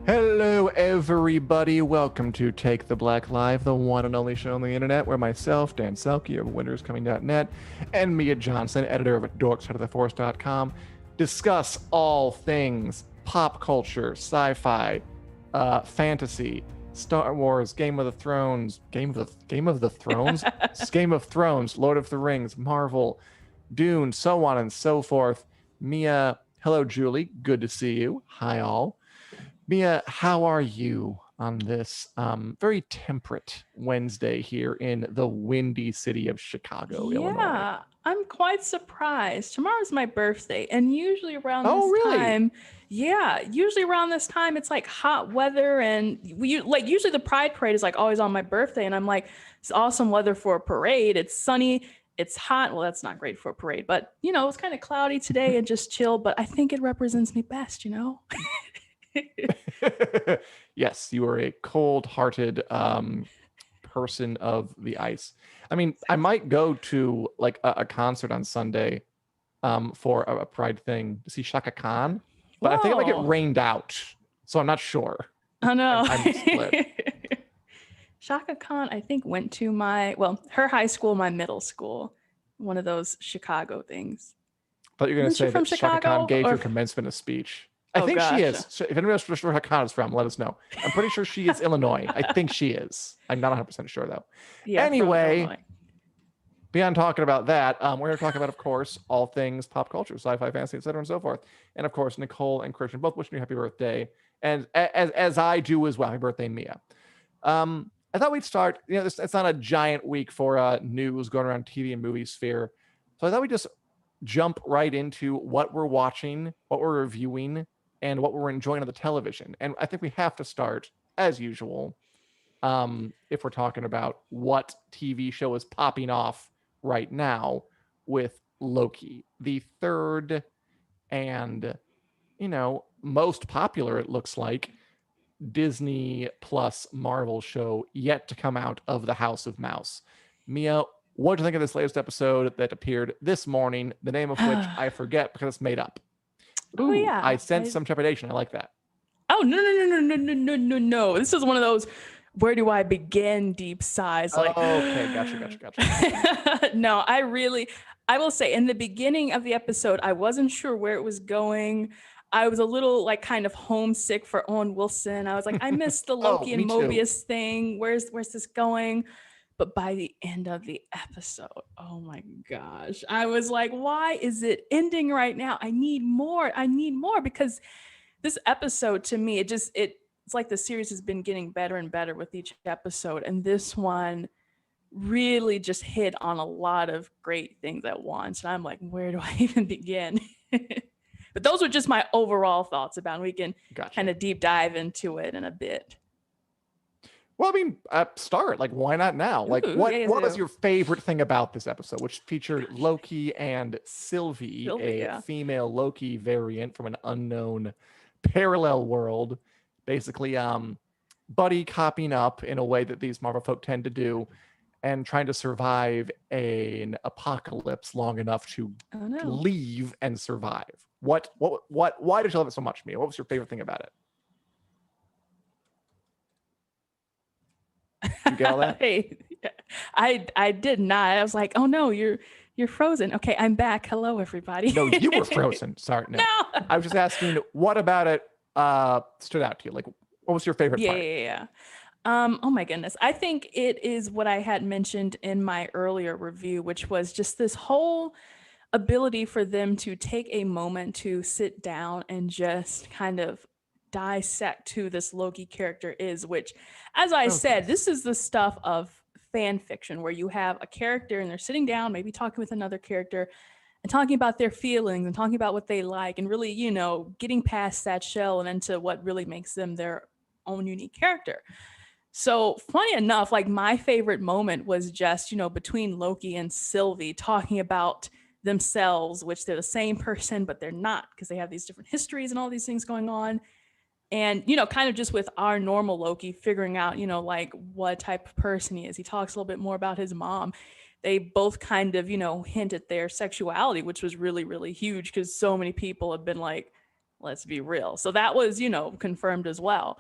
Hello, everybody. Welcome to Take the Black Live, the one and only show on the internet where myself, Dan Selke of winterscoming.net, and Mia Johnson, editor of dorksideoftheforce.com, discuss all things pop culture, sci-fi, fantasy, Star Wars, Game of the Thrones, Game of the Thrones, Game of Thrones, Lord of the Rings, Marvel, Dune, so on and so forth. Mia, hello, Julie. Good to see you. Hi, all. Mia, how are you on this very temperate Wednesday here in the windy city of Chicago, Illinois? Yeah, I'm quite surprised. Tomorrow's my birthday, and usually around Oh, this really? time, usually around this time it's like hot weather, and usually the Pride Parade is like always on my birthday, and I'm like, it's awesome weather for a parade. It's sunny, it's hot. Well, that's not great for a parade, but it's kind of cloudy today and just chill. But I think it represents me best. Yes, you are a cold-hearted person of the ice. I mean, I might go to like a concert on Sunday for a Pride thing to see Shaka Khan, but I think it might get Whoa. rained out, so I'm not sure. Oh no. I'm split. Shaka Khan, I think, went to her high school, my middle school, one of those Chicago things. But you're going to Isn't she say from that Shaka Khan Chicago, gave or- your commencement a speech. I Oh think she gosh. is. So if anyone else knows where Shaka Khan is from, let us know. I'm pretty sure she is Illinois. I think she is. I'm not 100% sure, though. Yeah. from Anyway, Illinois. beyond talking about that, we're going to talk about, of course, all things pop culture, sci-fi, fantasy, etc., and so forth. And of course, Nicole and Christian both wishing you happy birthday, and as I do as well. Happy birthday, Mia. I thought we'd start. It's not a giant week for news going around TV and movie sphere, so I thought we'd just jump right into what we're watching, what we're reviewing, and what we're enjoying on the television. And I think we have to start, as usual, if we're talking about what TV show is popping off right now, with Loki, the third and most popular, it looks like, Disney plus Marvel show yet to come out of the House of Mouse. Mia, what do you think of this latest episode that appeared this morning, the name of which I forget because it's made up? Ooh, Oh yeah. I sense some trepidation. I like that. Oh no. This is one of those where do I begin deep sighs. Like, okay, gotcha. No, I will say in the beginning of the episode, I wasn't sure where it was going. I was a little like kind of homesick for Owen Wilson. I was like, I missed the Loki and me too. Mobius thing. Where's this going? But by the end of the episode, oh my gosh, I was like, why is it ending right now? I need more because this episode, to me, it's like the series has been getting better and better with each episode, and this one really just hit on a lot of great things at once. And I'm like, where do I even begin? But those were just my overall thoughts about it. We can kind of deep dive into it in a bit. Well, I mean, start. Like, why not now? Like, what was your favorite thing about this episode, which featured Loki and Sylvie, a female Loki variant from an unknown parallel world, basically buddy copping up in a way that these Marvel folk tend to do, and trying to survive an apocalypse long enough to leave and survive. Why did you love it so much, Mia? What was your favorite thing about it? You get all that? Hey, I did not. I was like, oh no, you're frozen. Okay, I'm back. Hello, everybody. No, you were frozen. Sorry, no. I was just asking, what about it stood out to you? Like, what was your favorite part? Yeah. Oh my goodness. I think it is what I had mentioned in my earlier review, which was just this whole ability for them to take a moment to sit down and just kind of dissect who this Loki character is, which, as I said, this is the stuff of fan fiction where you have a character and they're sitting down, maybe talking with another character and talking about their feelings and talking about what they like and really, getting past that shell and into what really makes them their own unique character. So funny enough, like my favorite moment was just, between Loki and Sylvie talking about themselves, which they're the same person, but they're not because they have these different histories and all these things going on. And, kind of just with our normal Loki figuring out, like what type of person he is. He talks a little bit more about his mom. They both kind of, hint at their sexuality, which was really, really huge because so many people have been like, Let's be real. So that was, confirmed as well.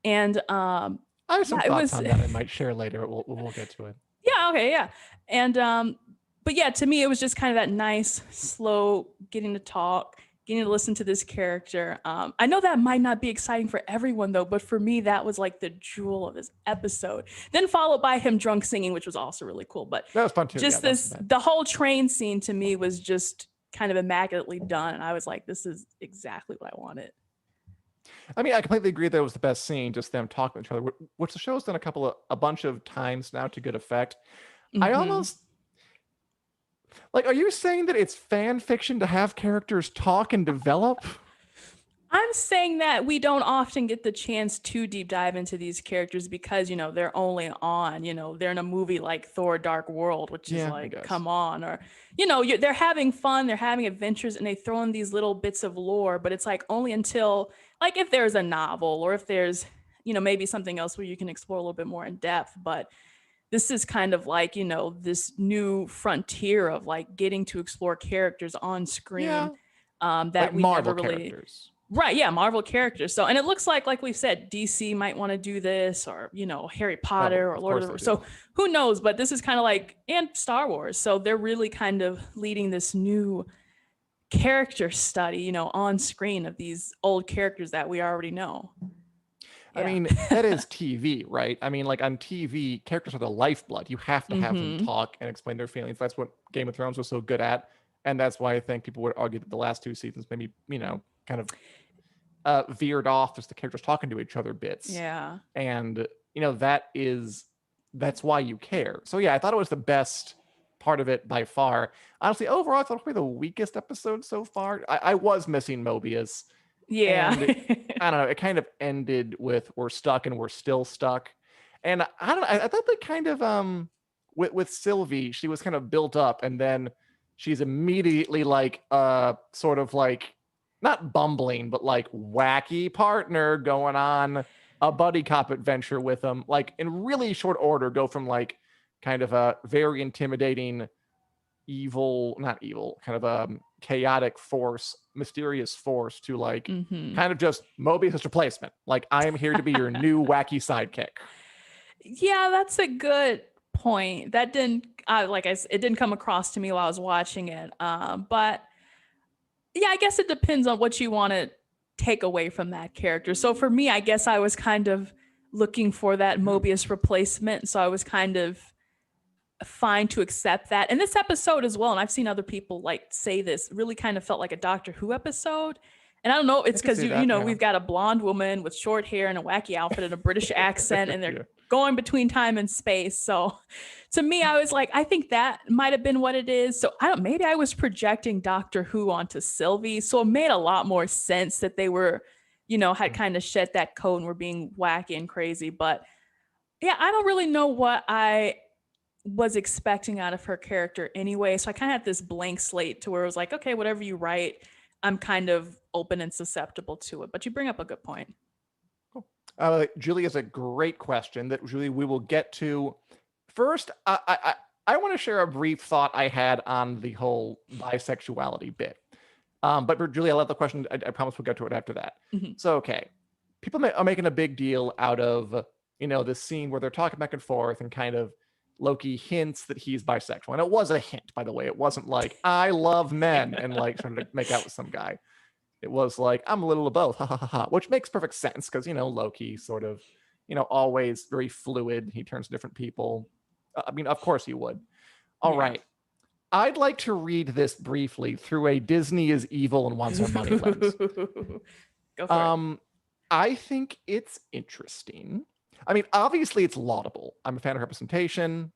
And I have some yeah, it thoughts was on that I might share later. We'll get to it. yeah, okay, yeah. And but yeah, to me it was just kind of that nice, slow getting to talk, getting to listen to this character. I know that might not be exciting for everyone though, but for me that was like the jewel of this episode. Then followed by him drunk singing, which was also really cool. But That was fun too. just Yeah, the whole train scene to me was just kind of immaculately done, and I was like, this is exactly what I wanted. I mean, I completely agree that it was the best scene, just them talking to each other, which the show's done a bunch of times now to good effect. I almost like, are you saying that it's fan fiction to have characters talk and develop? I'm saying that we don't often get the chance to deep dive into these characters because, they're only on, they're in a movie like Thor Dark World, which is like, come on. Or, they're having fun, they're having adventures, and they throw in these little bits of lore, but it's like only until, like, if there's a novel or if there's, maybe something else where you can explore a little bit more in depth. But this is kind of like, this new frontier of like getting to explore characters on screen that like we Marvel never really characters. Right, yeah, Marvel characters. So, and it looks like we said, DC might want to do this, or Harry Potter or Lord of the Rings. So who knows? But this is kind of like, and Star Wars. So they're really kind of leading this new character study, on screen of these old characters that we already know. I mean, that is TV, right? I mean, like on TV, characters are the lifeblood. You have to have them talk and explain their feelings. That's what Game of Thrones was so good at, and that's why I think people would argue that the last 2 seasons maybe kind of veered off just the characters talking to each other bits. Yeah. And that's why you care. So yeah, I thought it was the best part of it by far. Honestly, overall, I thought it was the weakest episode so far. I was missing Mobius. Yeah. And I don't know, it kind of ended with we're stuck and we're still stuck. And I don't know, I thought that kind of with Sylvie, she was kind of built up and then she's immediately like sort of like not bumbling, but like wacky partner going on a buddy cop adventure with him, like in really short order, go from like kind of a very intimidating not evil, kind of a chaotic force, mysterious force to like kind of just Mobius' replacement. Like, I am here to be your new wacky sidekick. Yeah, that's a good point. That didn't, it didn't come across to me while I was watching it. But yeah, I guess it depends on what you want to take away from that character. So for me, I guess I was kind of looking for that Mobius replacement. So I was kind of fine to accept that. And this episode as well, and I've seen other people like say this, really kind of felt like a Doctor Who episode. And I don't know, it's because we've got a blonde woman with short hair and a wacky outfit and a British accent, and they're going between time and space. So to me, I was like, I think that might have been what it is. So maybe I was projecting Doctor Who onto Sylvie. So it made a lot more sense that they were, had kind of shed that coat and were being wacky and crazy. But yeah, I don't really know what I was expecting out of her character anyway. So I kind of had this blank slate to where it was like, okay, whatever you write, I'm kind of open and susceptible to it. But you bring up a good point. Julie has a great question that Julie we will get to. First, I want to share a brief thought I had on the whole bisexuality bit. But for Julie, I'll let the question. I promise we'll get to it after that. So okay, people are making a big deal out of this scene where they're talking back and forth and kind of Loki hints that he's bisexual, and it was a hint, by the way. It wasn't like I love men and like trying to make out with some guy. It was like, I'm a little of both, ha ha ha ha, which makes perfect sense because, Loki sort of, always very fluid. He turns to different people. I mean, of course he would. All right. I'd like to read this briefly through a Disney is evil and wants our money lens. Go for it. I think it's interesting. I mean, obviously it's laudable. I'm a fan of representation.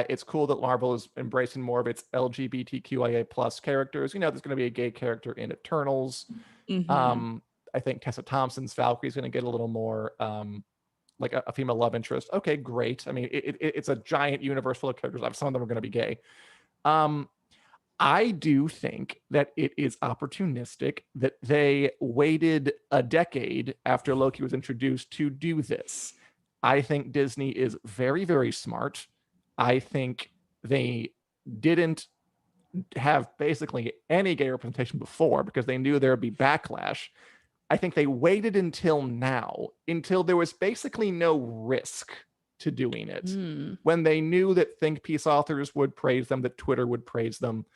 It's cool that Marvel is embracing more of its LGBTQIA plus characters. There's going to be a gay character in Eternals. I think Tessa Thompson's Valkyrie is going to get a little more like a female love interest. Okay, great. I mean, it's a giant universe full of characters. Some of them are going to be gay. I do think that it is opportunistic that they waited a decade after Loki was introduced to do this. I think Disney is very, very smart. I think they didn't have basically any gay representation before because they knew there would be backlash. I think they waited until now, until there was basically no risk to doing it. When they knew that think piece authors would praise them, that Twitter would praise them.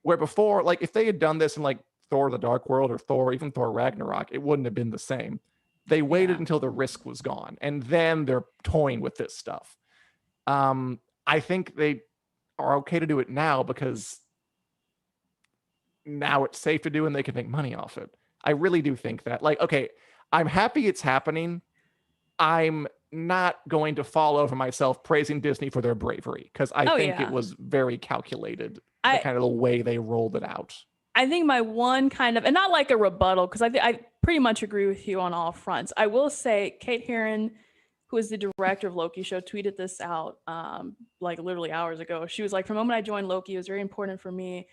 Where before, like if they had done this in like Thor the Dark World or Thor, even Thor Ragnarok, it wouldn't have been the same. They waited until the risk was gone, and then they're toying with this stuff. I think they are okay to do it now because now it's safe to do and they can make money off it. I really do think that. Like, okay, I'm happy it's happening. I'm not going to fall over myself praising Disney for their bravery because I think it was very calculated, the kind of the way they rolled it out. I think my one kind of, and not like a rebuttal, because I pretty much agree with you on all fronts. I will say Kate Herron, who is the director of Loki show, tweeted this out like literally hours ago. She was like, from the moment I joined Loki, it was very important for me.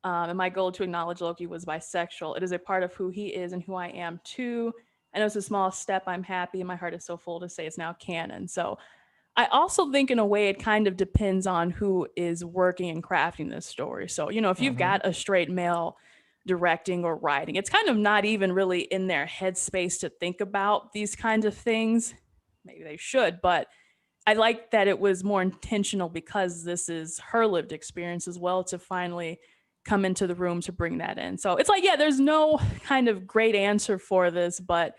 And my goal to acknowledge Loki was bisexual. It is a part of who he is and who I am too. I know it's a small step. I'm happy. My heart is so full to say it's now canon. So I also think in a way it kind of depends on who is working and crafting this story. So, you know, if you've got a straight male directing or writing, it's kind of not even really in their headspace to think about these kinds of things. Maybe they should, but I like that it was more intentional because this is her lived experience as well to finally come into the room to bring that in. So it's like, yeah, there's no kind of great answer for this, but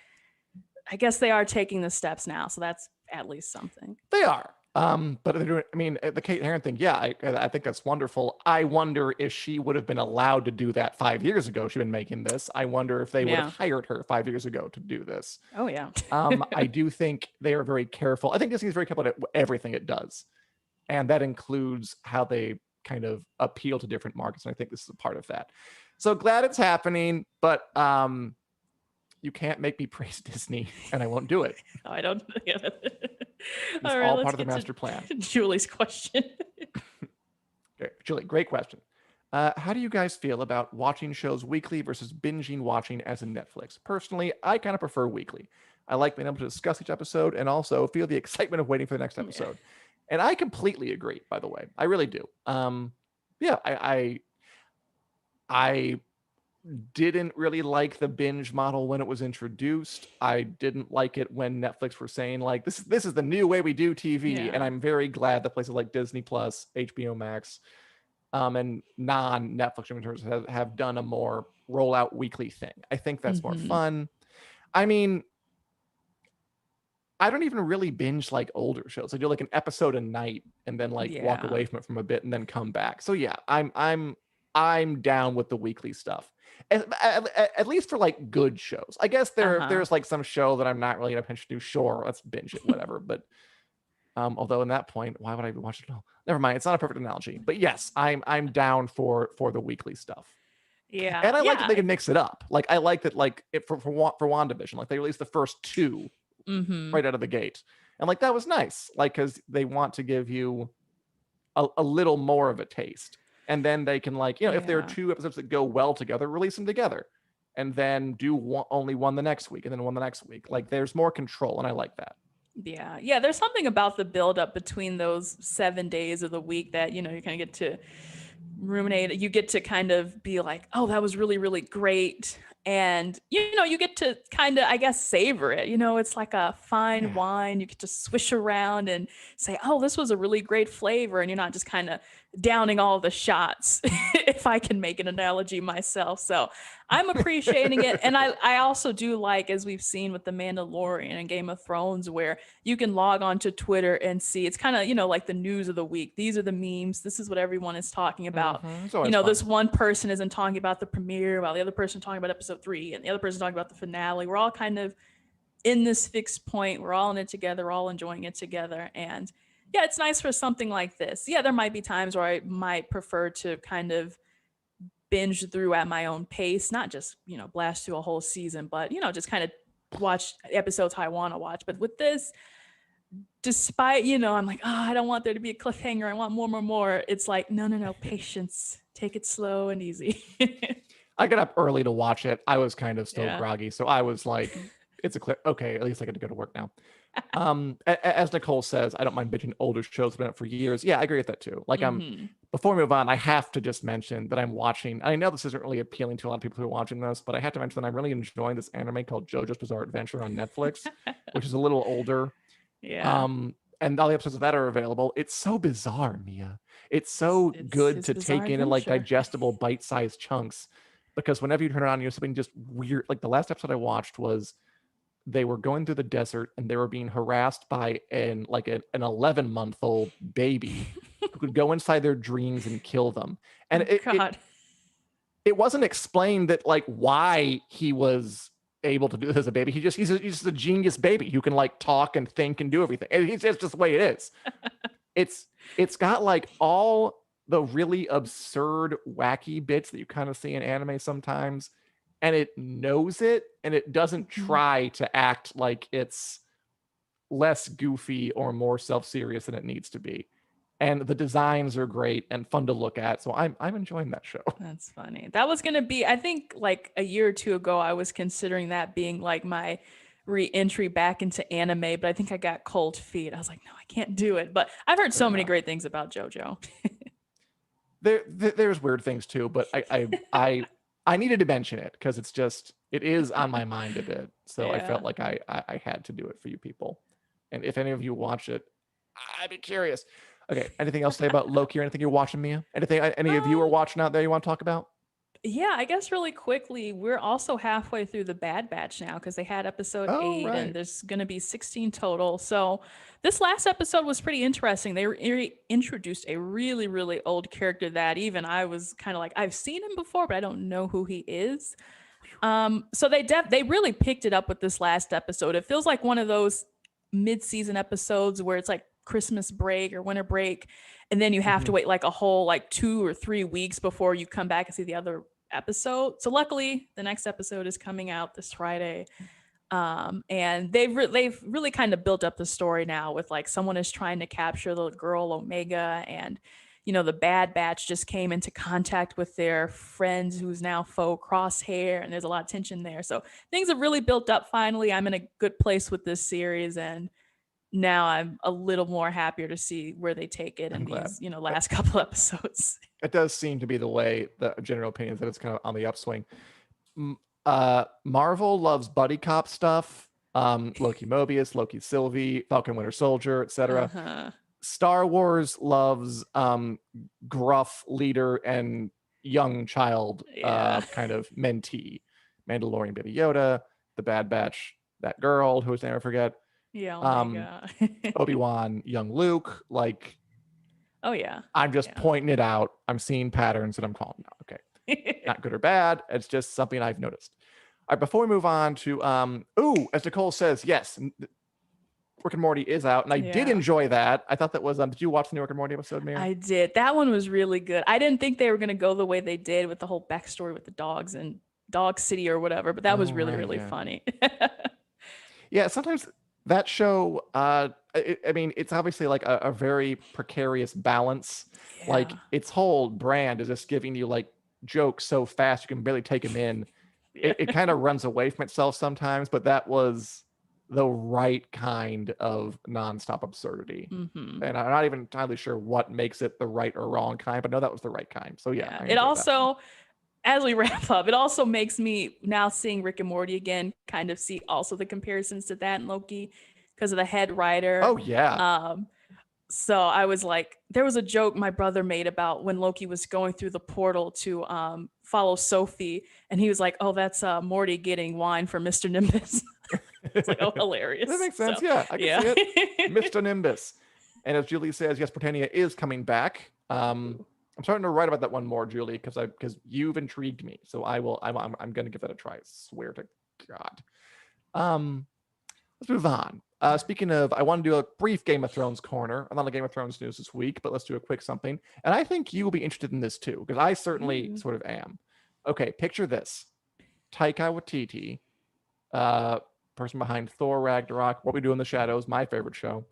I guess they are taking the steps now. So that's at least something. They are. But they're doing, I mean, the Kate Herron thing, yeah, I think that's wonderful. I wonder if she would have been allowed to do that 5 years ago. She'd been making this. I wonder if they would have hired her 5 years ago to do this. Oh, yeah. I do think they are very careful. I think Disney's very careful at everything it does. And that includes how they kind of appeal to different markets. And I think this is a part of that. So glad it's happening, but you can't make me praise Disney and I won't do it. No, I don't. Yeah. It's all part of the master plan. Julie's question. Okay, Julie, great question. How do you guys feel about watching shows weekly versus binging watching as in Netflix? Personally, I kind of prefer weekly. I like being able to discuss each episode and also feel the excitement of waiting for the next episode. And I completely agree, by the way. I really do. Yeah, I didn't really like the binge model when it was introduced. I didn't like it when Netflix were saying like this is the new way we do TV. And I'm very glad that places like Disney Plus, HBO Max, and non-Netflix streamers have done a more rollout weekly thing. I think that's more fun. I mean, I don't even really binge like older shows. I do like an episode a night and then like walk away from it from a bit and then come back. So yeah, I'm down with the weekly stuff. At least for like good shows. I guess there's like some show that I'm not really gonna pinch to. Sure, let's binge it, whatever. But although in that point, why would I be watching it all? Never mind. It's not a perfect analogy. But yes, I'm down for the weekly stuff. Yeah, and I like that they can mix it up. Like I like that like for WandaVision, like they released the first two right out of the gate, and like that was nice. Like because they want to give you a little more of a taste. And then they can like, you know, if there are two episodes that go well together, release them together and then do only one the next week and then one the next week. Like there's more control. And I like that. Yeah. Yeah. There's something about the buildup between those 7 days of the week that, you know, you kind of get to ruminate. You get to kind of be like, oh, that was really, really great. And, you know, you get to kind of, I guess, savor it. You know, it's like a fine wine. You get to swish around and say, oh, this was a really great flavor. And you're not just kind of downing all the shots, if I can make an analogy myself. So I'm appreciating it. And I also do like, as we've seen with The Mandalorian and Game of Thrones, where you can log on to Twitter and see, it's kind of, you know, like the news of the week. These are the memes. This is what everyone is talking about. You know, this one person isn't talking about the premiere while the other person talking about episode 3 and the other person talking about the finale. We're all kind of in this fixed point. We're all in it together. We're all enjoying it together. And yeah, it's nice for something like this. Yeah, there might be times where I might prefer to kind of binge through at my own pace, not just, you know, blast through a whole season, but, you know, just kind of watch episodes I want to watch. But with this, despite, you know, I'm like, oh, I don't want there to be a cliffhanger. I want more. It's like, no, patience. Take it slow and easy. I got up early to watch it. I was kind of still groggy. So I was like, It's a clip. Okay, at least I get to go to work now. As Nicole says, I don't mind bitching older shows that have been up for years. Yeah, I agree with that too. Like Mhm. before we move on, I have to just mention that I'm watching. I know this isn't really appealing to a lot of people who are watching this, but I have to mention that I'm really enjoying this anime called JoJo's Bizarre Adventure on Netflix, which is a little older. Yeah. And all the episodes of that are available. It's so bizarre, Mia. It's so It's good his to bizarre take in like adventure. digestible, bite-sized chunks. Because whenever you turn it on, you have something just weird. Like the last episode I watched was they were going through the desert and they were being harassed by an 11-month-old baby who could go inside their dreams and kill them. And Oh it God. it wasn't explained that like why he was able to do this as a baby. He's just a genius baby who can like talk and think and do everything. And it's just the way it is. It's got like all the really absurd, wacky bits that you kind of see in anime sometimes, and it knows it, and it doesn't Mhm. try to act like it's less goofy or more self-serious than it needs to be. And the designs are great and fun to look at, so I'm enjoying that show. That's funny. That was gonna be, I think, like a year or two ago, I was considering that being like my re-entry back into anime, but I think I got cold feet. I was like, no, I can't do it. But I've heard Fair so many enough. great things about JoJo. There's weird things too, but I needed to mention it because it is on my mind a bit. So I felt Yeah. like I had to do it for you people. And if any of you watch it, I'd be curious. Okay, anything else to say about Loki or anything you're watching, Mia? Anything any of you are Um, watching out there you want to talk about? yeah, I guess really quickly, we're also halfway through the Bad Batch now because they had episode Oh, 8 and right. there's going to be 16 total. So this last episode was pretty interesting. They introduced a really, really old character that even I was kind of like, I've seen him before, but I don't know who he is. So they really picked it up with this last episode. It feels like one of those mid-season episodes where it's like Christmas break or winter break, and then you have to Mhm. wait like a whole like 2 or 3 weeks before you come back and see the other episode. So luckily, the next episode is coming out this Friday. And they've really kind of built up the story now with like someone is trying to capture the girl Omega, and the Bad Batch just came into contact with their friends who's now faux Crosshair, and there's a lot of tension there. So things have really built up. Finally, I'm in a good place with this series, and now I'm a little more happier to see where they take it I'm in glad. these last couple episodes. It does seem to be the way the general opinion is that it's kind of on the upswing. Marvel loves buddy cop stuff. Loki Mobius, Loki Sylvie, Falcon Winter Soldier, etc. Uh-huh. Star Wars loves gruff leader and young child Yeah. kind of mentee. Mandalorian Baby Yoda, the Bad Batch, that girl whose name I forget. Yeah, Um, Omega. Obi-Wan, young Luke. Like Oh yeah. I'm just Yeah. pointing it out. I'm seeing patterns and I'm calling it out. Okay. Not good or bad. It's just something I've noticed. All right, before we move on to as Nicole says, yes, Rick and Morty is out, and I did Yeah. enjoy that. I thought that was did you watch the new Rick and Morty episode, Mia? I did. That one was really good. I didn't think they were going to go the way they did with the whole backstory with the dogs and Dog City or whatever, but that was Oh, really, right, really yeah. funny. Yeah, sometimes that show, I mean, it's obviously like a very precarious balance. Like Yeah. its whole brand is just giving you like jokes so fast you can barely take them in. Yeah. It kind of runs away from itself sometimes, but that was the right kind of nonstop absurdity. Hmm. And I'm not even entirely sure what makes it the right or wrong kind, but no, that was the right kind. So yeah, Yeah. I It enjoyed that one. also, as we wrap up, it also makes me now seeing Rick and Morty again, kind of see also the comparisons to that and Loki because of the head writer. Oh yeah. Um, so I was like, there was a joke my brother made about when Loki was going through the portal to follow Sophie, and he was like, "Oh, that's Morty getting wine for Mr. Nimbus." It's like, oh, hilarious. That makes sense. So, Yeah, I can yeah. see it. Mr. Nimbus. And as Julie says, yes, Britannia is coming back. I'm starting to write about that one more, Julie, because you've intrigued me. So I'm gonna give that a try. I swear to God. Let's move on. Speaking of, I want to do a brief Game of Thrones corner. I'm not a Game of Thrones news this week, but let's do a quick something. And I think you will be interested in this too, because I certainly Ooh. sort of am. Okay, picture this: Taika Waititi, person behind Thor Ragnarok, What We Do in the Shadows, my favorite show,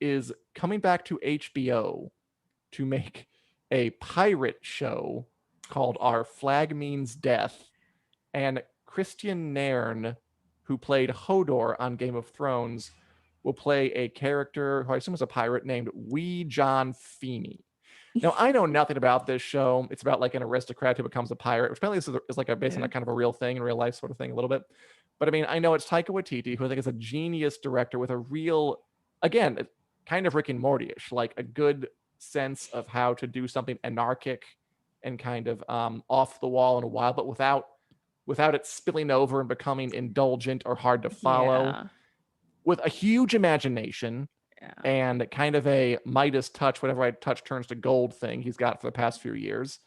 is coming back to HBO to make a pirate show called Our Flag Means Death. And Kristian Nairn, who played Hodor on Game of Thrones, will play a character who I assume is a pirate named Wee John Feeney. Now, I know nothing about this show. It's about like an aristocrat who becomes a pirate, which apparently is like based on a kind of a real thing, in real life sort of thing, a little bit. But I mean, I know it's Taika Waititi, who I think is a genius director with a real, again, kind of Rick and Morty-ish, like a good sense of how to do something anarchic and kind of off the wall and wild, but without it spilling over and becoming indulgent or hard to follow. Yeah. With a huge imagination and kind of a Midas touch, whatever I touch turns to gold thing he's got for the past few years.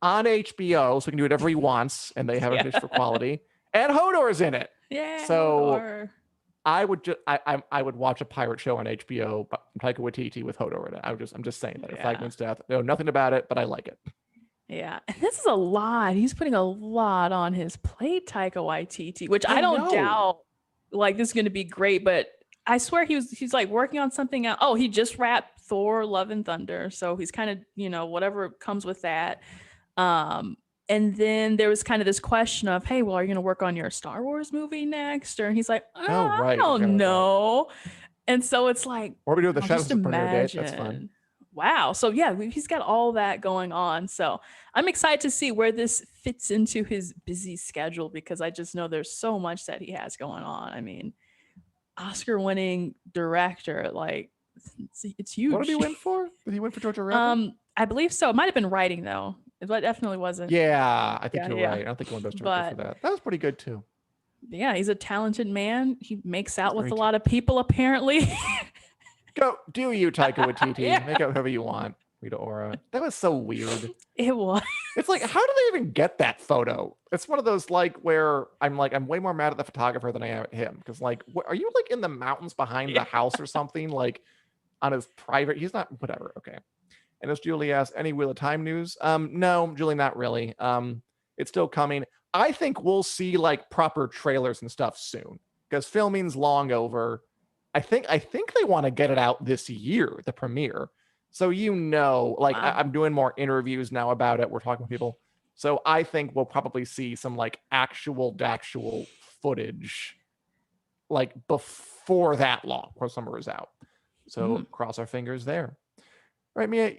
On HBO, so he can do whatever he wants, and they have a fish for quality. And Hodor's in it. Yeah. So Hodor. I would watch a pirate show on HBO, but Taika Waititi with Hodor in it. I'm just saying that. Yeah. Fragment's death. I know nothing about it, but I like it. Yeah, and this is a lot. He's putting a lot on his plate, Taika Waititi, which I don't know. doubt. Like, this is going to be great, but I swear he's like working on something else. Oh, he just wrapped Thor: Love and Thunder, so he's kind of, you know, whatever comes with that. And then there was kind of this question of, hey, well, are you going to work on your Star Wars movie next? Or he's like, I don't know. And so it's like, or we do the Shadows just of premiere date. That's fun. imagine. Wow. So yeah, he's got all that going on. So I'm excited to see where this fits into his busy schedule, because I just know there's so much that he has going on. I mean, Oscar-winning director, like it's huge. What did he win for? Did he win for Georgia Rabbit? I believe so. It might have been writing though. It definitely wasn't. Yeah, I think you're right. I don't think he won Best Director for that. That was pretty good too. Yeah, he's a talented man. He makes out with a lot of people apparently. Go do you, Taika Waititi. Make out whoever you want. Rita Ora. That was so weird. It was. It's like, how do they even get that photo? It's one of those like where I'm way more mad at the photographer than I am at him. Because like, are you like in the mountains behind the house or something? Like on his private, he's not, whatever. Okay. And as Julie asked, any Wheel of Time news? No, Julie, not really. It's still coming. I think we'll see like proper trailers and stuff soon, because filming's long over. I think they want to get it out this year, the premiere. So, you know, like wow. I'm doing more interviews now about it. We're talking to people. So I think we'll probably see some like actual footage like before that long, before summer is out. So cross our fingers there. All right, Mia,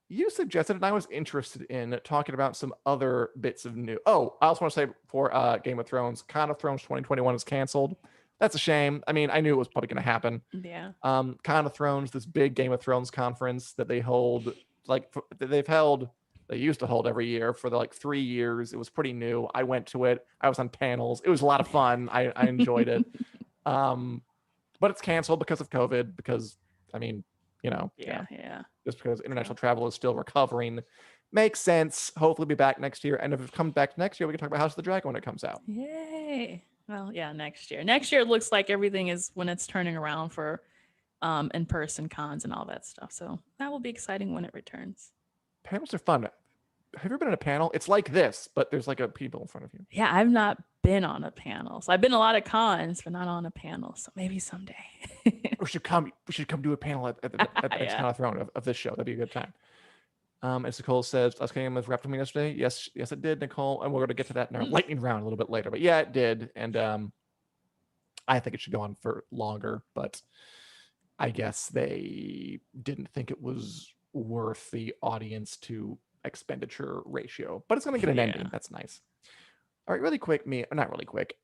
you suggested, and I was interested in talking about some other bits of news. Oh, I also want to say for Game of Thrones, Con of Thrones 2021 is canceled. That's a shame. I mean, I knew it was probably going to happen. Yeah. Con of Thrones, this big Game of Thrones conference that they hold, they used to hold every year for like 3 years. It was pretty new. I went to it. I was on panels. It was a lot of fun. I enjoyed it. But it's canceled because of COVID, because, I mean, you know, just because international travel is still recovering. Makes sense. Hopefully be back next year. And if it comes back next year, we can talk about House of the Dragon when it comes out. Yay. Well, yeah, next year. Next year it looks like everything is when it's turning around for in-person cons and all that stuff. So that will be exciting when it returns. Panels are fun. Have you ever been in a panel? It's like this, but there's like a people in front of you. Yeah, I've not been on a panel. So I've been a lot of cons, but not on a panel. So maybe someday. We should come do a panel at the next Con of Throne of this show. That'd be a good time. As Nicole says, Last Game was wrapped for me yesterday. Yes, it did, Nicole. And we're going to get to that in our lightning round a little bit later. But yeah, it did. And I think it should go on for longer. But I guess they didn't think it was worth the audience to expenditure ratio. But it's going to get an ending. That's nice. All right, really quick, not really quick.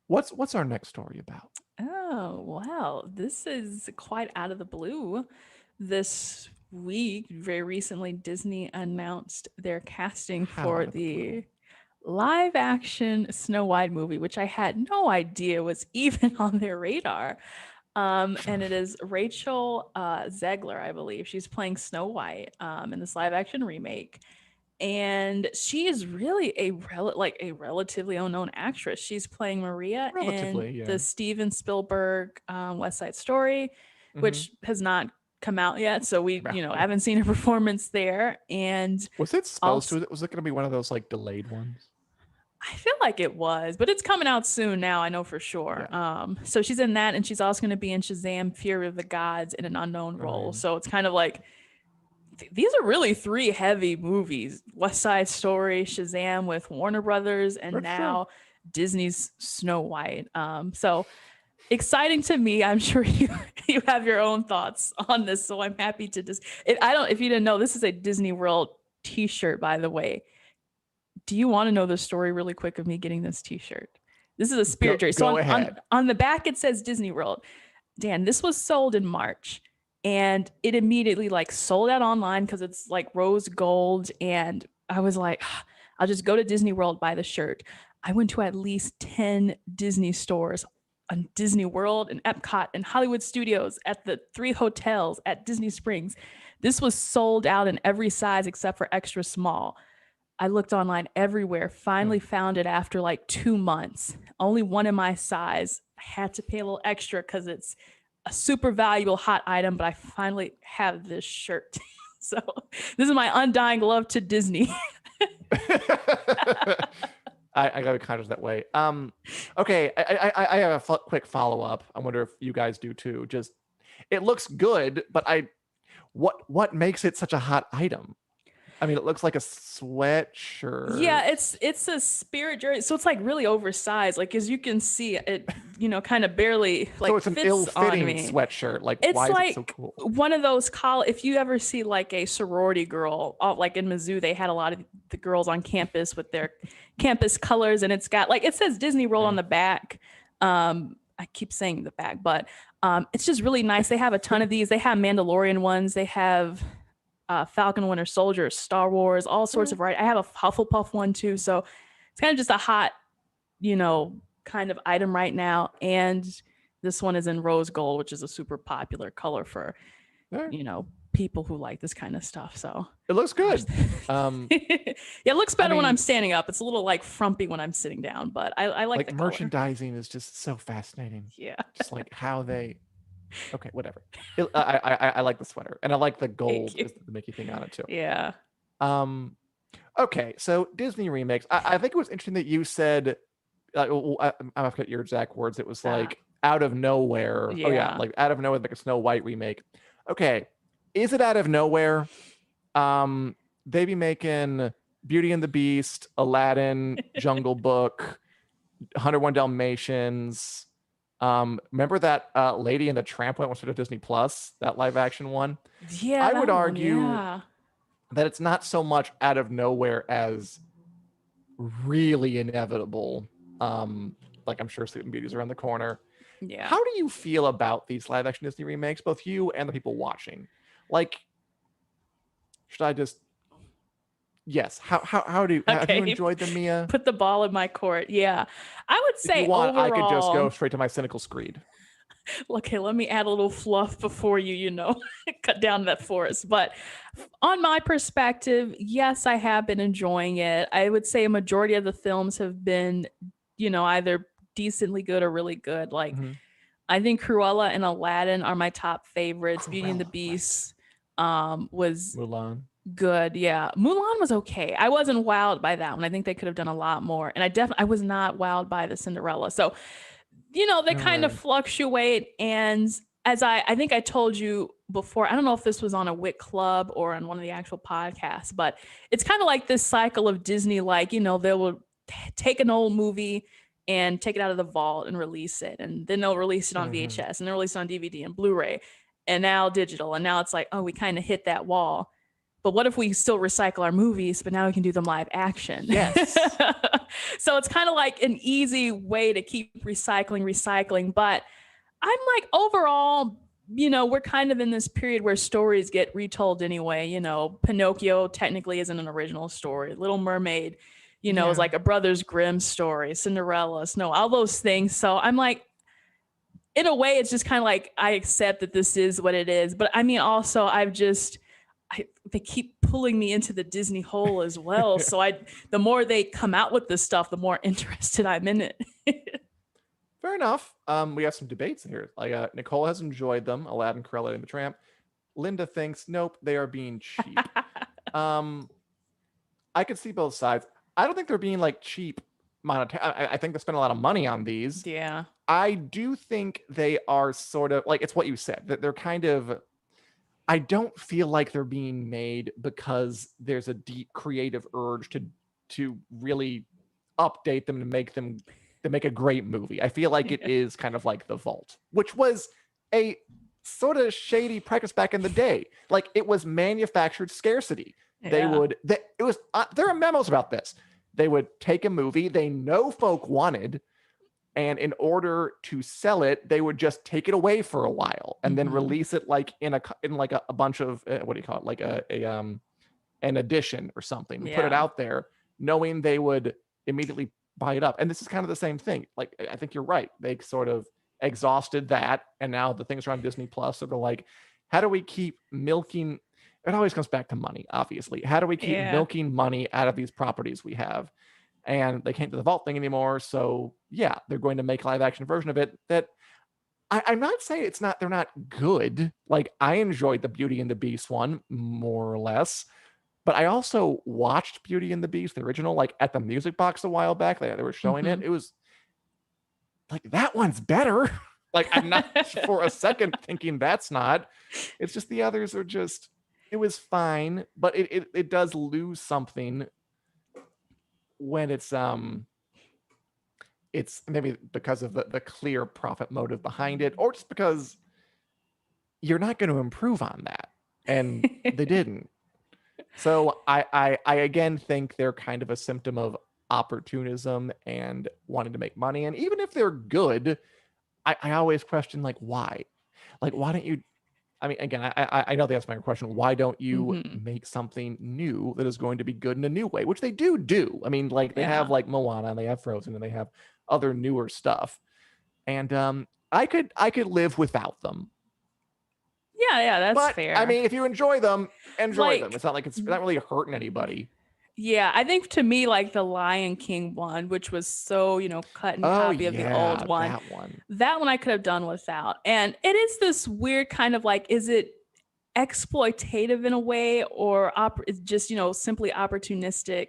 What's our next story about? Oh, wow. This is quite out of the blue. This week, very recently, Disney announced their casting for the live action Snow White movie, which I had no idea was even on their radar. And it is Rachel Zegler, I believe. She's playing Snow White in this live action remake. And she is really a relatively unknown actress. She's playing Maria in the Steven Spielberg West Side Story, which has not come out yet. So we, haven't seen her performance there. And was it supposed to? Was it going to be one of those like delayed ones? I feel like it was, but it's coming out soon now. I know for sure. Yeah. So she's in that, and she's also going to be in Shazam: Fury of the Gods in an unknown role. So it's kind of like, these are really 3 heavy movies: West Side Story, Shazam with Warner Brothers, and now Disney's Snow White. So exciting to me. I'm sure you have your own thoughts on this, so I'm happy to just. If you didn't know, this is a Disney World T-shirt, by the way. Do you want to know the story really quick of me getting this T-shirt? This is a spirit jersey. So Go ahead. on the back it says Disney World. Dan, this was sold in March, and it immediately like sold out online because it's like rose gold, and I was like, I'll just go to Disney World, buy the shirt. I went to at least 10 Disney stores on Disney World and Epcot and Hollywood Studios, at the 3 hotels at Disney Springs. This was sold out in every size except for extra small. I looked online everywhere, finally found it after like 2 months. Only one in my size. I had to pay a little extra because it's a super valuable hot item, but I finally have this shirt. So this is my undying love to Disney. I gotta be conscious that way. Okay, I have a quick follow up. I wonder if you guys do too. Just it looks good, but what makes it such a hot item? I mean, it looks like a sweatshirt. Yeah, it's a spirit jersey, so it's like really oversized. Like as you can see, it kind of barely like so it's an fits ill-fitting on me. sweatshirt. Like It's why like is it so cool? one of those if you ever see like a sorority girl, like in Mizzou, they had a lot of the girls on campus with their campus colors, and it's got like it says Disney World on the back. I keep saying the back, but it's just really nice. They have a ton of these. They have Mandalorian ones. They have Falcon Winter Soldier, Star Wars, all sorts of variety. I have a Hufflepuff one too. So it's kind of just a hot, kind of item right now. And this one is in rose gold, which is a super popular color for, people who like this kind of stuff. So it looks good. It looks better when I'm standing up. It's a little like frumpy when I'm sitting down, but I like the merchandising color. Is just so fascinating. Yeah. Just like how they. Okay, whatever. I like the sweater, and I like the gold is the Mickey thing on it too. Yeah. Okay, so Disney remakes. I think it was interesting that you said, I forget your exact words. It was like out of nowhere. Yeah. Oh yeah, like out of nowhere, like a Snow White remake. Okay, is it out of nowhere? They be making Beauty and the Beast, Aladdin, Jungle Book, 101 Dalmatians. Remember that Lady and the Tramp went to Disney Plus, that live action one? Yeah. I would argue that it's not so much out of nowhere as really inevitable. Like I'm sure Sleeping Beauty's around the corner. Yeah. How do you feel about these live action Disney remakes, both you and the people watching? Like, should I just Yes. How do have you enjoyed them, Mia? Put the ball in my court. Yeah. I would say if you want, overall, I could just go straight to my cynical screed. Okay, let me add a little fluff before you cut down that forest. But on my perspective, yes, I have been enjoying it. I would say a majority of the films have been, either decently good or really good. Like I think Cruella and Aladdin are my top favorites. Beauty and the Beast was Mulan. Good. Yeah. Mulan was okay. I wasn't wowed by that one. I think they could have done a lot more. And I was not wowed by the Cinderella. So, they kind of fluctuate. And as I think I told you before, I don't know if this was on a WiC Club or on one of the actual podcasts, but it's kind of like this cycle of Disney, like, they will take an old movie and take it out of the vault and release it. And then they'll release it on VHS and they'll release it on DVD and Blu-ray and now digital. And now it's like, oh, we kind of hit that wall. But what if we still recycle our movies, but now we can do them live action? Yes. So it's kind of like an easy way to keep recycling. But I'm like, overall, we're kind of in this period where stories get retold anyway. Pinocchio technically isn't an original story. Little Mermaid, is like a Brothers Grimm story. Cinderella, Snow, all those things. So I'm like, in a way, it's just kind of like I accept that this is what it is. But I mean, also, they keep pulling me into the Disney hole as well. So the more they come out with this stuff, the more interested I'm in it. Fair enough. We have some debates here. Like Nicole has enjoyed them, Aladdin, Cruella, and the Tramp. Linda thinks, nope, they are being cheap. I could see both sides. I don't think they're being like cheap monetary. I think they spend a lot of money on these. Yeah. I do think they are sort of like, it's what you said, that they're kind of, I don't feel like they're being made because there's a deep creative urge to really update them to make a great movie. I feel like it is kind of like The Vault, which was a sort of shady practice back in the day. Like it was manufactured scarcity. There are memos about this. They would take a movie they know folk wanted, and in order to sell it, they would just take it away for a while and then release it like in a bunch of what do you call it, like an edition or something, and put it out there, knowing they would immediately buy it up. And this is kind of the same thing. Like I think you're right. They sort of exhausted that, and now the things are on Disney Plus. So they're like, how do we keep milking? It always comes back to money, obviously. How do we keep milking money out of these properties we have? And they can't do the Vault thing anymore. So yeah, they're going to make a live action version of it that I'm not saying they're not good. Like I enjoyed the Beauty and the Beast one more or less, but I also watched Beauty and the Beast, the original, like at the Music Box a while back. They were showing it. It was like, that one's better. Like I'm not for a second thinking that's not. It's just the others are just, it was fine, but it does lose something when it's maybe because of the clear profit motive behind it, or just because you're not going to improve on that, and they didn't. So I again think they're kind of a symptom of opportunism and wanting to make money. And even if they're good, I always question, like, why? Like, why don't you? I mean, again, I know that's my question. Why don't you make something new that is going to be good in a new way? Which they do. I mean, like they have like Moana, and they have Frozen, and they have other newer stuff. And I could live without them. Yeah, that's fair. I mean, if you enjoy them, enjoy them. It's not like it's not really hurting anybody. Yeah, I think to me, like the Lion King one, which was so, cut and copy of the old one. That one I could have done without. And it is this weird kind of like, is it exploitative in a way, or it's just, simply opportunistic?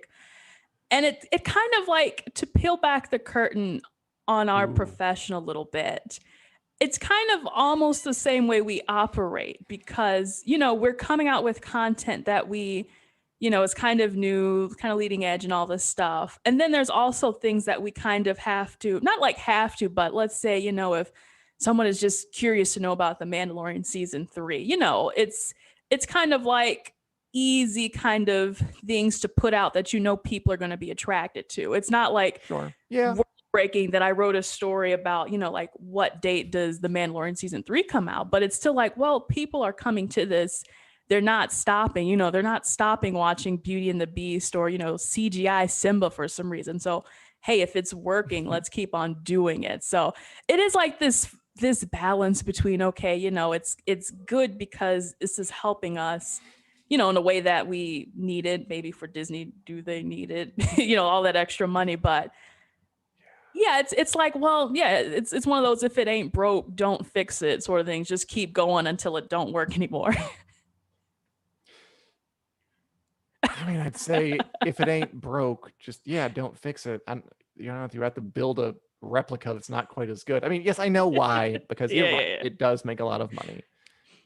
And it kind of like, to peel back the curtain on our profession a little bit, it's kind of almost the same way we operate, because, we're coming out with content that we, is kind of new, kind of leading edge and all this stuff. And then there's also things that we kind of have to, not like have to, but let's say, if someone is just curious to know about The Mandalorian season 3, it's kind of like easy kind of things to put out that people are going to be attracted to. It's not like breaking that I wrote a story about, like what date does The Mandalorian season 3 come out, but it's still like, well, people are coming to this. They're not stopping, they're not stopping watching Beauty and the Beast or, CGI Simba for some reason. So, hey, if it's working, let's keep on doing it. So it is like this balance between, okay, it's good because this is helping us, in a way that we need it. Maybe for Disney, do they need it? All that extra money. But yeah, it's like, well, yeah, it's one of those, if it ain't broke, don't fix it sort of things. Just keep going until it don't work anymore. I mean, I'd say if it ain't broke, just don't fix it. You don't have to build a replica that's not quite as good. I mean, yes, I know why, because you're right, it does make a lot of money.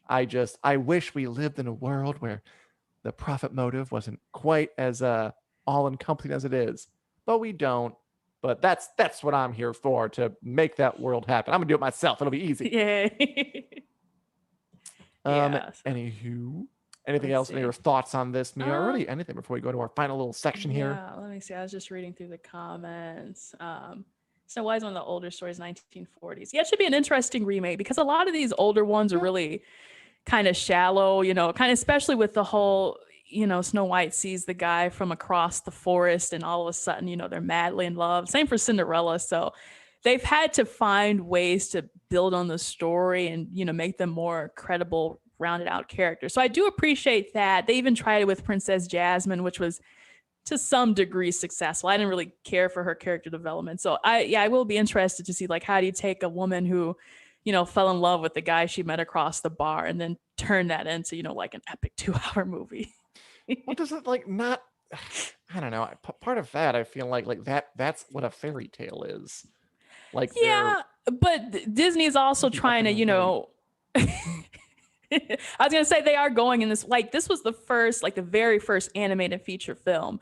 I wish we lived in a world where the profit motive wasn't quite as all-encompassing as it is, but we don't. But that's what I'm here for, to make that world happen. I'm gonna do it myself. It'll be easy. Anywho. Anything else? Any other thoughts on this, Mia? Or really anything before we go to our final little section here? Yeah, let me see. I was just reading through the comments. So why is one of the older stories 1940s? Yeah, it should be an interesting remake, because a lot of these older ones are really kind of shallow, kind of, especially with the whole, Snow White sees the guy from across the forest and all of a sudden, they're madly in love. Same for Cinderella. So they've had to find ways to build on the story and, make them more credible, rounded out characters. So I do appreciate that. They even tried it with Princess Jasmine, which was to some degree successful. I didn't really care for her character development. So I will be interested to see, like, how do you take a woman who, fell in love with the guy she met across the bar and then turn that into, like an epic 2-hour movie. Well, does it like not, I don't know. Part of that, I feel like that's what a fairy tale is. Like, yeah, but Disney is also trying to, I was going to say they are going in this, like, this was the very first animated feature film.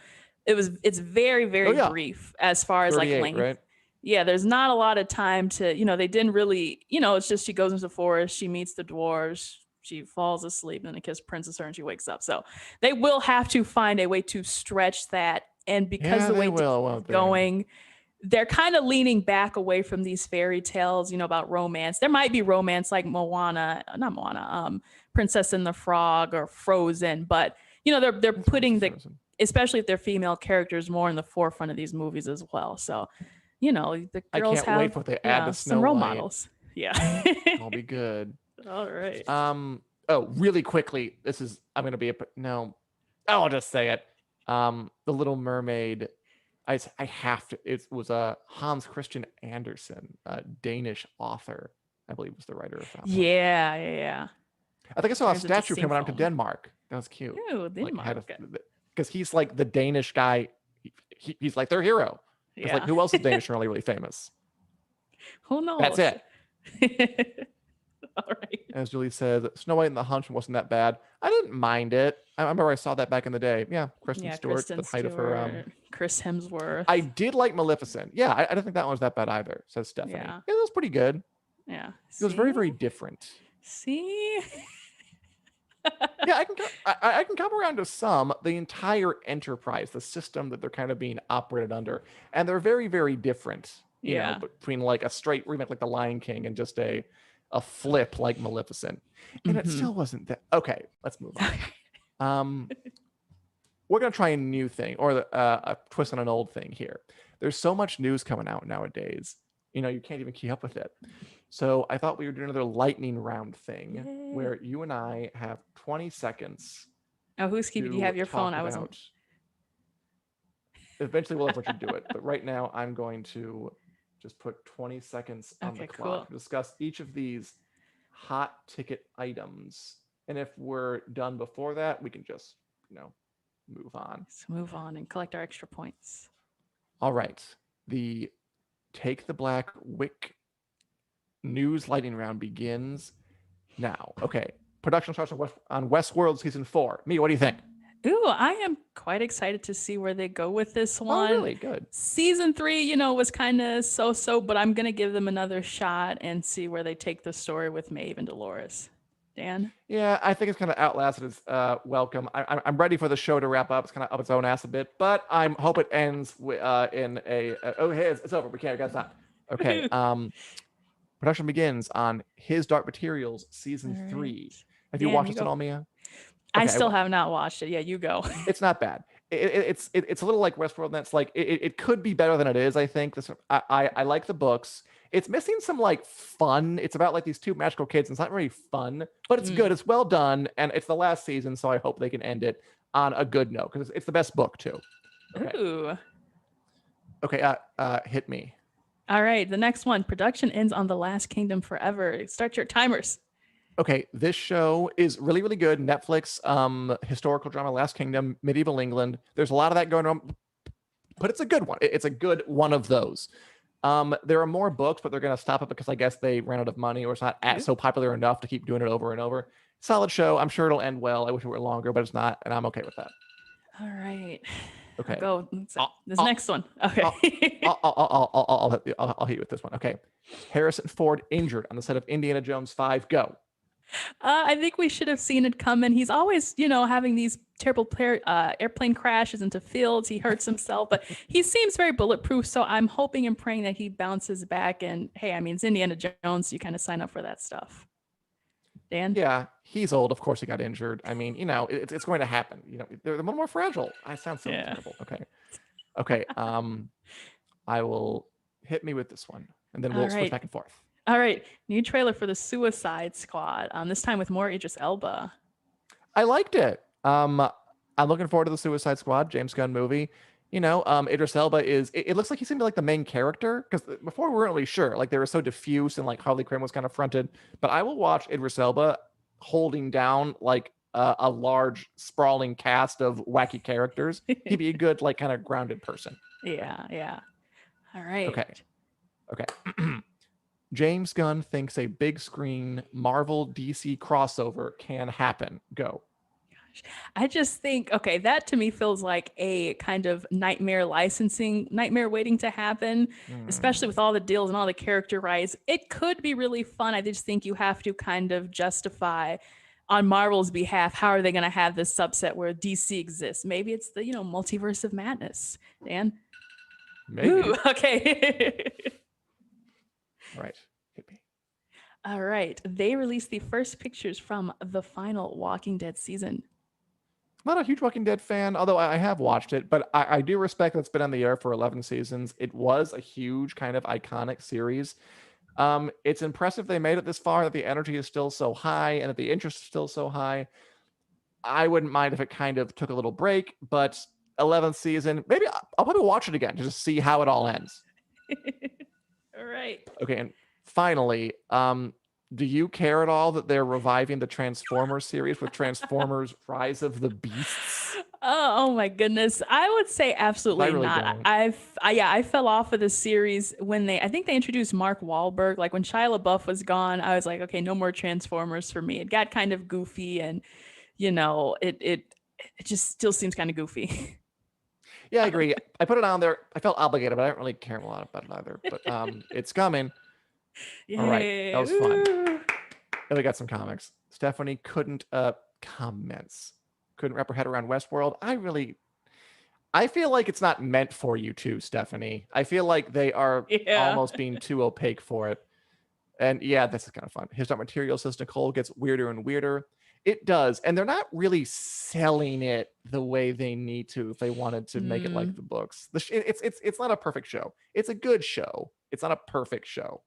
It's very, Oh very yeah, brief as far as like 38, length. right? Yeah, there's not a lot of time to, they didn't really, it's just she goes into the forest, she meets the dwarves, she falls asleep, and the kiss princes her and she wakes up. So they will have to find a way to stretch that. And because Yeah, the they way will, Disney's won't they? going, they're kind of leaning back away from these fairy tales, about romance. There might be romance like not Moana, Princess and the Frog or Frozen, but they're It's putting the, Frozen. especially if they're female characters, more in the forefront of these movies as well. So, the I girls can't wait have, for what they add yeah, to some Snow role White. models. Yeah. I'll be good. All right. Oh, really quickly, I'm gonna be no. Oh, I'll just say it. The Little Mermaid. I have to. It was Hans Christian Andersen, a Danish author, I believe was the writer of that one. Yeah. I think I saw a Turns into statue of him when I went to Sinkhole. Denmark. That was cute. Ooh, Denmark. Because he's like the Danish guy. He's like their hero. It's like, Yeah. who else is Danish and really, really famous? Who knows? That's it. All right. As Julie says, Snow White and the Huntsman wasn't that bad. I didn't mind it. I remember I saw that back in the day. Yeah, Kristen Stewart, the height of her. Chris Hemsworth. I did like Maleficent. Yeah, I don't think that one was that bad either, says Stephanie. Yeah. It was pretty good. Yeah. It was very, very different. See? Yeah, I can come around to some. The entire enterprise, the system that they're kind of being operated under, and they're very, very different. You know, between like a straight remake like The Lion King and just a flip like Maleficent, and it still wasn't that. Okay, let's move on. We're gonna try a new thing or a twist on an old thing here. There's so much news coming out nowadays. You can't even keep up with it. So I thought we would do another lightning round thing where you and I have 20 seconds. Oh, who's keeping? Do you have your phone? I wasn't. Eventually, we'll let you do it. But right now, I'm going to just put 20 seconds on the clock to discuss each of these hot ticket items. And if we're done before that, we can just, move on. Let's move on and collect our extra points. All right. The Take the Black WiC news lightning round begins now. Okay. Production starts on Westworld season 4. Mia, what do you think? Ooh, I am quite excited to see where they go with this one. Oh, really? Good. Season 3, was kind of so-so, but I'm going to give them another shot and see where they take the story with Maeve and Dolores. Dan? Yeah, I think it's kind of outlasted its welcome. I'm ready for the show to wrap up. It's kind of up its own ass a bit, but I hope it ends in a... oh, hey, it's over. We gotta stop. Okay. Production begins on His Dark Materials season 3. Have you watched this at all, Mia? Okay, I still have not watched it. Yeah, you go. It's not bad. It's a little like Westworld, and that's like it could be better than it is. I think I like the books. It's missing some like fun. It's about like these two magical kids, and it's not very fun, but it's good. It's well done, and it's the last season, so I hope they can end it on a good note because it's the best book too. Okay. Ooh. Okay. Hit me. All right. The next one. Production ends on The Last Kingdom Forever. Start your timers. Okay, this show is really, really good. Netflix, historical drama, Last Kingdom, medieval England. There's a lot of that going on, but it's a good one. It's a good one of those. There are more books, but they're going to stop it because I guess they ran out of money or it's not so popular enough to keep doing it over and over. Solid show. I'm sure it'll end well. I wish it were longer, but it's not, and I'm okay with that. All right. Okay. I'll go. This next one. Okay. I'll hit you with this one. Okay. Harrison Ford injured on the set of Indiana Jones 5. Go. I think we should have seen it coming. He's always, having these terrible airplane crashes into fields. He hurts himself, but he seems very bulletproof. So I'm hoping and praying that he bounces back. And hey, I mean, it's Indiana Jones. So you kind of sign up for that stuff. Dan? Yeah, he's old. Of course he got injured. I mean, it's going to happen. They're a little more fragile. I sound so terrible. Okay. I will hit me with this one, and then we'll switch back and forth. All right, new trailer for the Suicide Squad. This time with more Idris Elba. I liked it. I'm looking forward to the Suicide Squad, James Gunn movie. Idris Elba is. It looks like he seemed to be like the main character because before we weren't really sure. Like they were so diffuse and like Harley Quinn was kind of fronted. But I will watch Idris Elba holding down like a large sprawling cast of wacky characters. He'd be a good like kind of grounded person. Yeah. All right. Okay. James Gunn thinks a big screen Marvel DC crossover can happen. Go. I just think, okay, that to me feels like a kind of nightmare licensing, nightmare waiting to happen, especially with all the deals and all the character rights. It could be really fun. I just think you have to kind of justify on Marvel's behalf, how are they going to have this subset where DC exists? Maybe it's the, multiverse of madness, Dan. Maybe. Ooh, okay. All right. Hit me. All right. They released the first pictures from the final Walking Dead season. I'm not a huge Walking Dead fan, although I have watched it, but I do respect that it's been on the air for 11 seasons. It was a huge kind of iconic series. It's impressive they made it this far, that the energy is still so high and that the interest is still so high. I wouldn't mind if it kind of took a little break, but 11th season, maybe I'll probably watch it again to just see how it all ends. All right. Okay, and finally, do you care at all that they're reviving the Transformers series with Transformers Rise of the Beasts? Oh my goodness. I would say absolutely really not. don't. I fell off of the series when I think they introduced Mark Wahlberg. Like when Shia LaBeouf was gone, I was like, okay, no more Transformers for me. It got kind of goofy and it just still seems kind of goofy. Yeah, I agree. I put it on there. I felt obligated, but I don't really care a lot about it either. But it's coming. Yay. All right, that was fun. And we got some comics. Stephanie couldn't wrap her head around Westworld. I feel like it's not meant for you too, Stephanie. I feel like they are almost being too opaque for it. And yeah, this is kind of fun. His Dark Materials says Nicole gets weirder and weirder. It does. And they're not really selling it the way they need to if they wanted to make it like the books. It's not a perfect show. It's a good show. It's not a perfect show.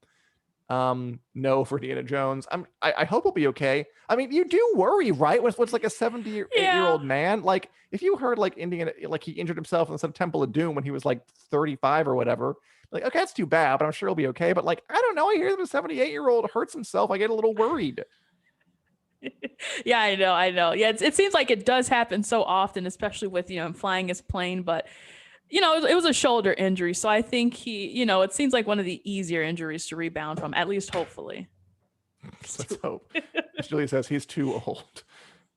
No for Indiana Jones. I hope it'll be okay. I mean, you do worry, right? What's like a 78-year-old man? Like, if you heard like Indiana, like he injured himself in some Temple of Doom when he was like 35 or whatever, like, okay, that's too bad, but I'm sure he'll be okay. But like, I don't know. I hear that a 78-year-old hurts himself. I get a little worried. Yeah, I know. Yeah, it seems like it does happen so often, especially with him flying his plane, but it was a shoulder injury, so I think he, it seems like one of the easier injuries to rebound from, at least hopefully. Let's hope. Julie says he's too old.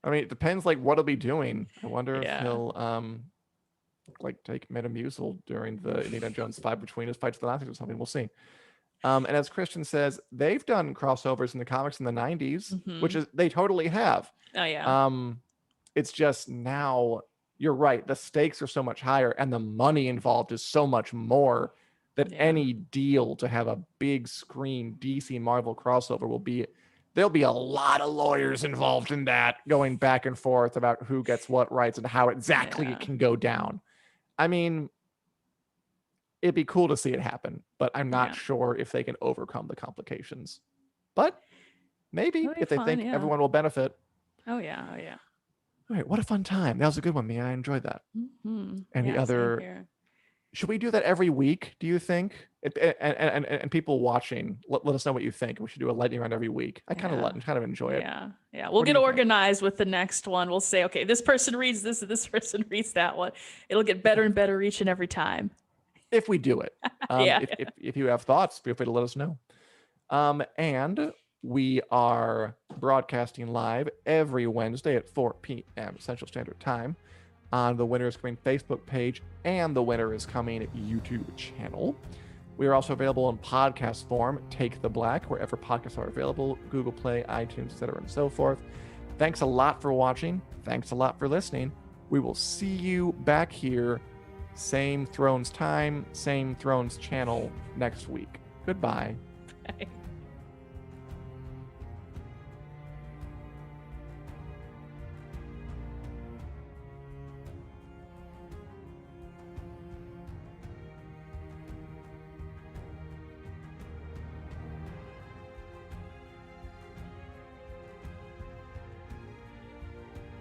I mean, it depends like what he'll be doing. I wonder if he'll like take Metamucil during the Indiana Jones 5 between his fights with the Nazis or something. We'll see. And as Kristian says, they've done crossovers in the comics in the 90s, which is they totally have. Oh yeah. It's just now you're right. The stakes are so much higher and the money involved is so much more that any deal to have a big screen DC Marvel crossover there'll be a lot of lawyers involved in that, going back and forth about who gets what rights and how exactly it can go down. I mean, it'd be cool to see it happen, but I'm not sure if they can overcome the complications. But maybe if they think everyone will benefit. Oh yeah. All right, what a fun time. That was a good one, Mia. I enjoyed that. Any other... Should we do that every week, do you think? And people watching, let us know what you think. We should do a lightning round every week. I kind of enjoy it. Yeah. We'll get organized with the next one. We'll say, okay, this person reads this and this person reads that one. It'll get better and better each and every time. If we do it. If you have thoughts, feel free to let us know. And we are broadcasting live every Wednesday at 4 p.m. Central Standard Time on the Winter is Coming Facebook page and the Winter is Coming YouTube channel. We are also available in podcast form, Take the Black, wherever podcasts are available, Google Play, iTunes, etc., and so forth. Thanks a lot for watching. Thanks a lot for listening. We will see you back here, same Thrones time, same Thrones channel next week. Goodbye. Bye.